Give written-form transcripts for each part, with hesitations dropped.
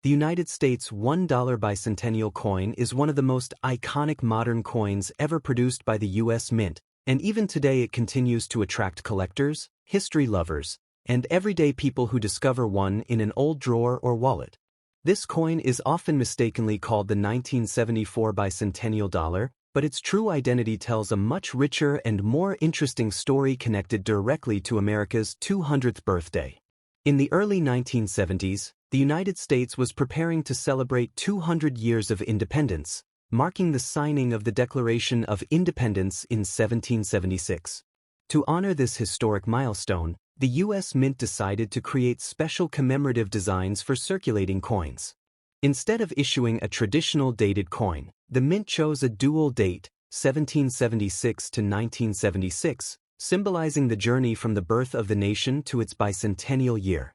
The United States $1 bicentennial coin is one of the most iconic modern coins ever produced by the U.S. Mint, and even today it continues to attract collectors, history lovers, and everyday people who discover one in an old drawer or wallet. This coin is often mistakenly called the 1974 bicentennial dollar, but its true identity tells a much richer and more interesting story connected directly to America's 200th birthday. In the early 1970s, the United States was preparing to celebrate 200 years of independence, marking the signing of the Declaration of Independence in 1776. To honor this historic milestone, the U.S. Mint decided to create special commemorative designs for circulating coins. Instead of issuing a traditional dated coin, the Mint chose a dual date, 1776 to 1976, symbolizing the journey from the birth of the nation to its bicentennial year.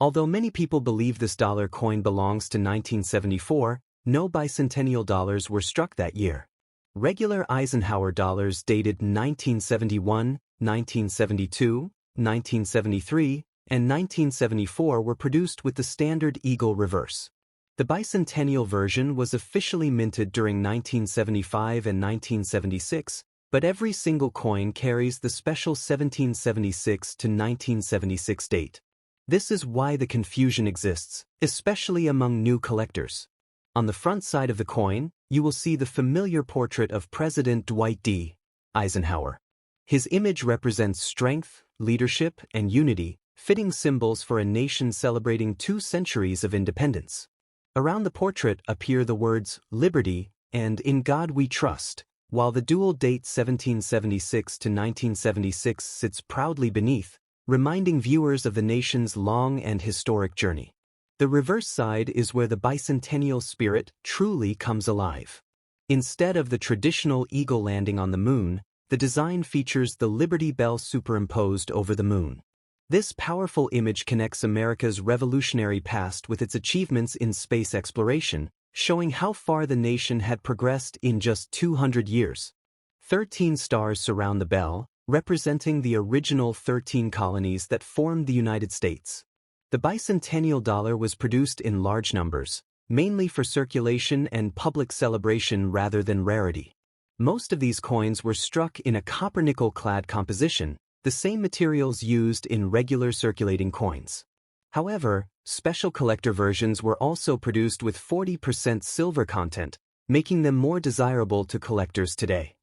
Although many people believe this dollar coin belongs to 1974, no bicentennial dollars were struck that year. Regular Eisenhower dollars dated 1971, 1972, 1973, and 1974 were produced with the standard eagle reverse. The bicentennial version was officially minted during 1975 and 1976, but every single coin carries the special 1776 to 1976 date. This is why the confusion exists, especially among new collectors. On the front side of the coin, you will see the familiar portrait of President Dwight D. Eisenhower. His image represents strength, leadership, and unity, fitting symbols for a nation celebrating 2 centuries of independence. Around the portrait appear the words, "Liberty," and "In God We Trust," while the dual date 1776 to 1976 sits proudly beneath, reminding viewers of the nation's long and historic journey. The reverse side is where the bicentennial spirit truly comes alive. Instead of the traditional eagle landing on the moon, the design features the Liberty Bell superimposed over the moon. This powerful image connects America's revolutionary past with its achievements in space exploration, showing how far the nation had progressed in just 200 years. 13 stars surround the bell, representing the original 13 colonies that formed the United States. The bicentennial dollar was produced in large numbers, mainly for circulation and public celebration rather than rarity. Most of these coins were struck in a copper-nickel-clad composition, the same materials used in regular circulating coins. However, special collector versions were also produced with 40% silver content, making them more desirable to collectors today.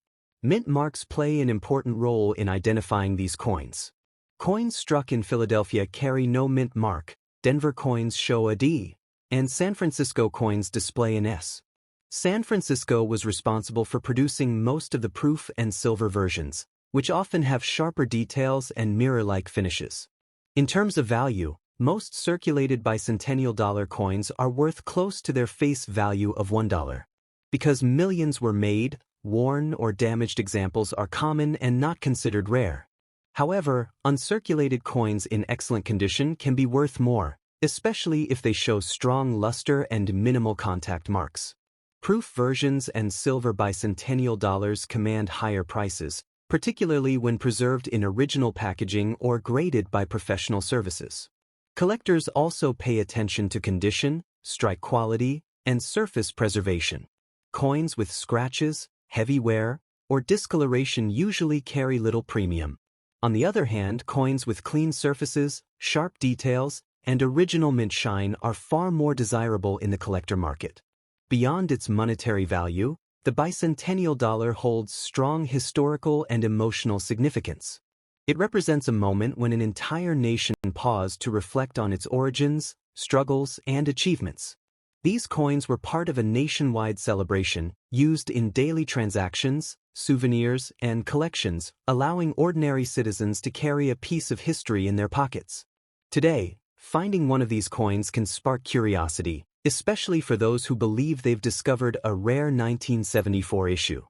Mint marks play an important role in identifying these coins. Coins struck in Philadelphia carry no mint mark, Denver coins show a D, and San Francisco coins display an S. San Francisco was responsible for producing most of the proof and silver versions, which often have sharper details and mirror-like finishes. In terms of value, most circulated bicentennial dollar coins are worth close to their face value of $1. Because millions were made, worn or damaged examples are common and not considered rare. However, uncirculated coins in excellent condition can be worth more, especially if they show strong luster and minimal contact marks. Proof versions and silver bicentennial dollars command higher prices, particularly when preserved in original packaging or graded by professional services. Collectors also pay attention to condition, strike quality, and surface preservation. Coins with scratches, heavy wear, or discoloration usually carry little premium. On the other hand, coins with clean surfaces, sharp details, and original mint shine are far more desirable in the collector market. Beyond its monetary value, the bicentennial dollar holds strong historical and emotional significance. It represents a moment when an entire nation paused to reflect on its origins, struggles, and achievements. These coins were part of a nationwide celebration, used in daily transactions, souvenirs, and collections, allowing ordinary citizens to carry a piece of history in their pockets. Today, finding one of these coins can spark curiosity, especially for those who believe they've discovered a rare 1974 issue.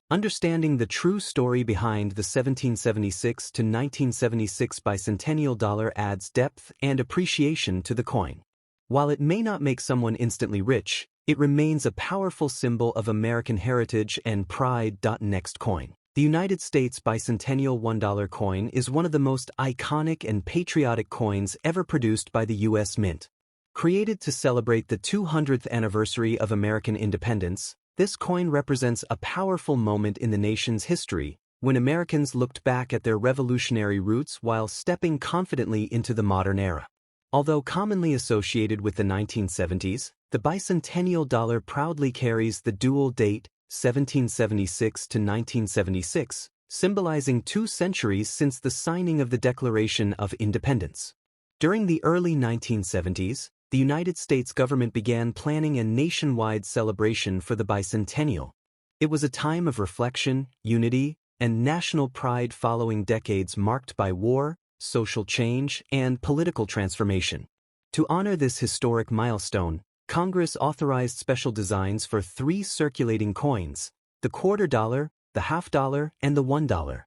Understanding the true story behind the 1776 to 1976 bicentennial dollar adds depth and appreciation to the coin. While it may not make someone instantly rich, it remains a powerful symbol of American heritage and pride. Next coin. The United States bicentennial $1 coin is one of the most iconic and patriotic coins ever produced by the U.S. Mint. Created to celebrate the 200th anniversary of American independence, this coin represents a powerful moment in the nation's history, when Americans looked back at their revolutionary roots while stepping confidently into the modern era. Although commonly associated with the 1970s, the bicentennial dollar proudly carries the dual date 1776 to 1976, symbolizing 2 centuries since the signing of the Declaration of Independence. During the early 1970s, the United States government began planning a nationwide celebration for the bicentennial. It was a time of reflection, unity, and national pride following decades marked by war, social change, and political transformation. To honor this historic milestone, Congress authorized special designs for 3 circulating coins: the $quarter, the $half, and the $1.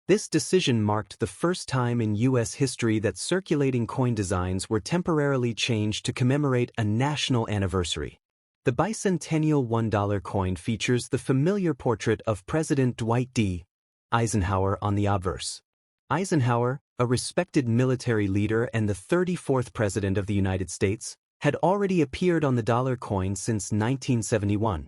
This decision marked the first time in U.S. history that circulating coin designs were temporarily changed to commemorate a national anniversary. The bicentennial $1 coin features the familiar portrait of President Dwight D. Eisenhower on the obverse. Eisenhower, a respected military leader and the 34th President of the United States, had already appeared on the dollar coin since 1971.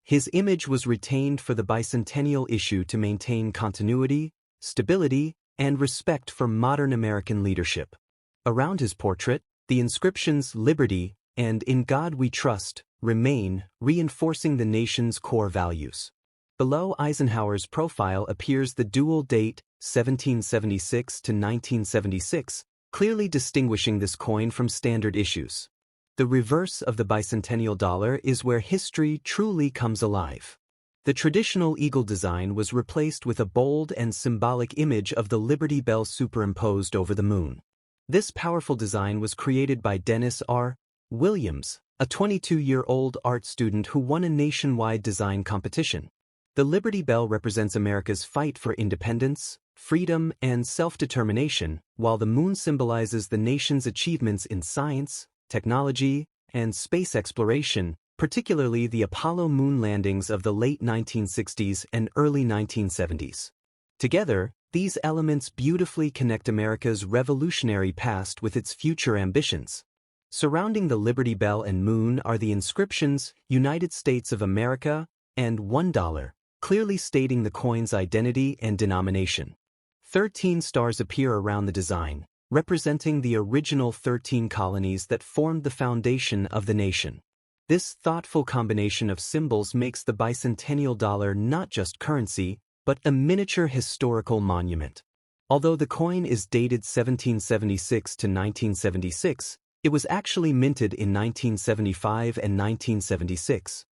His image was retained for the bicentennial issue to maintain continuity, stability, and respect for modern American leadership. Around his portrait, the inscriptions "Liberty" and "In God We Trust" remain, reinforcing the nation's core values. Below Eisenhower's profile appears the dual date 1776 to 1976, clearly distinguishing this coin from standard issues. The reverse of the bicentennial dollar is where history truly comes alive. The traditional eagle design was replaced with a bold and symbolic image of the Liberty Bell superimposed over the moon. This powerful design was created by Dennis R. Williams, a 22-year-old art student who won a nationwide design competition. The Liberty Bell represents America's fight for independence, freedom, and self-determination, while the moon symbolizes the nation's achievements in science, technology, and space exploration, particularly the Apollo moon landings of the late 1960s and early 1970s. Together, these elements beautifully connect America's revolutionary past with its future ambitions. Surrounding the Liberty Bell and moon are the inscriptions "United States of America" and $1, clearly stating the coin's identity and denomination. 13 stars appear around the design, representing the original 13 colonies that formed the foundation of the nation. This thoughtful combination of symbols makes the bicentennial dollar not just currency, but a miniature historical monument. Although the coin is dated 1776 to 1976, it was actually minted in 1975 and 1976.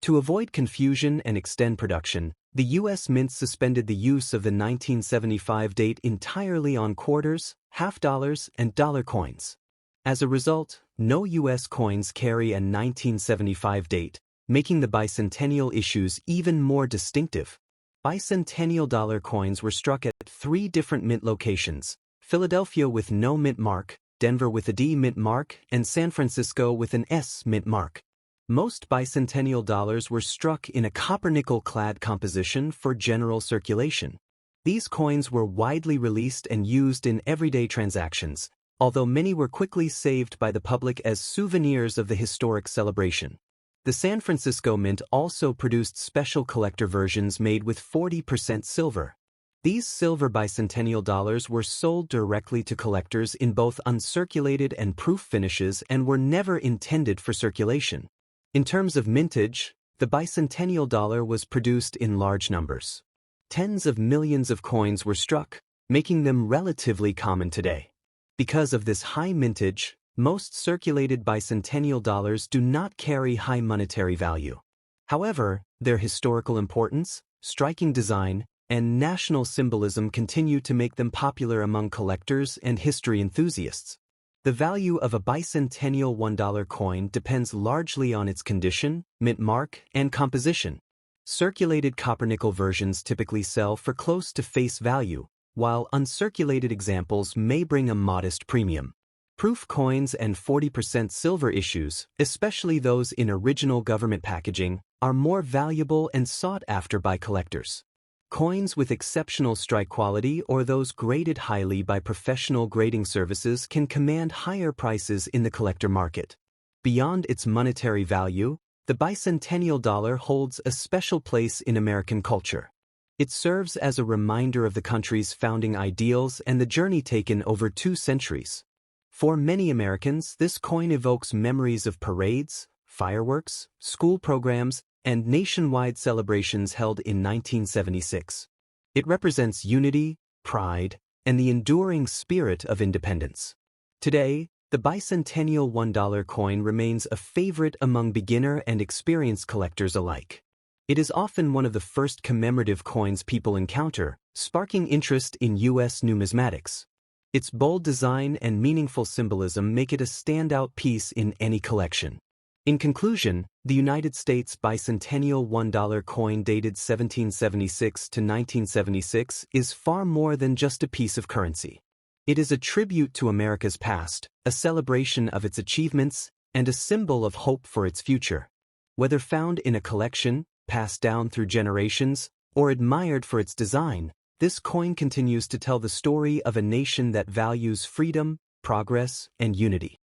To avoid confusion and extend production, the U.S. Mint suspended the use of the 1975 date entirely on quarters, $half, and dollar coins. As a result, no U.S. coins carry a 1975 date, making the bicentennial issues even more distinctive. Bicentennial dollar coins were struck at 3 different mint locations: Philadelphia with no mint mark, Denver with a D mint mark, and San Francisco with an S mint mark. Most bicentennial dollars were struck in a copper-nickel clad composition for general circulation. These coins were widely released and used in everyday transactions, although many were quickly saved by the public as souvenirs of the historic celebration. The San Francisco Mint also produced special collector versions made with 40% silver. These silver bicentennial dollars were sold directly to collectors in both uncirculated and proof finishes and were never intended for circulation. In terms of mintage, the bicentennial dollar was produced in large numbers. Tens of millions of coins were struck, making them relatively common today. Because of this high mintage, most circulated bicentennial dollars do not carry high monetary value. However, their historical importance, striking design, and national symbolism continue to make them popular among collectors and history enthusiasts. The value of a bicentennial $1 coin depends largely on its condition, mint mark, and composition. Circulated copper-nickel versions typically sell for close to face value, while uncirculated examples may bring a modest premium. Proof coins and 40% silver issues, especially those in original government packaging, are more valuable and sought after by collectors. Coins with exceptional strike quality or those graded highly by professional grading services can command higher prices in the collector market. Beyond its monetary value, the bicentennial dollar holds a special place in American culture. It serves as a reminder of the country's founding ideals and the journey taken over 2 centuries. For many Americans, this coin evokes memories of parades, fireworks, school programs, and nationwide celebrations held in 1976. It represents unity, pride, and the enduring spirit of independence. Today, the bicentennial $1 coin remains a favorite among beginner and experienced collectors alike. It is often one of the first commemorative coins people encounter, sparking interest in U.S. numismatics. Its bold design and meaningful symbolism make it a standout piece in any collection. In conclusion, the United States bicentennial $1 coin dated 1776 to 1976 is far more than just a piece of currency. It is a tribute to America's past, a celebration of its achievements, and a symbol of hope for its future. Whether found in a collection, passed down through generations, or admired for its design, this coin continues to tell the story of a nation that values freedom, progress, and unity.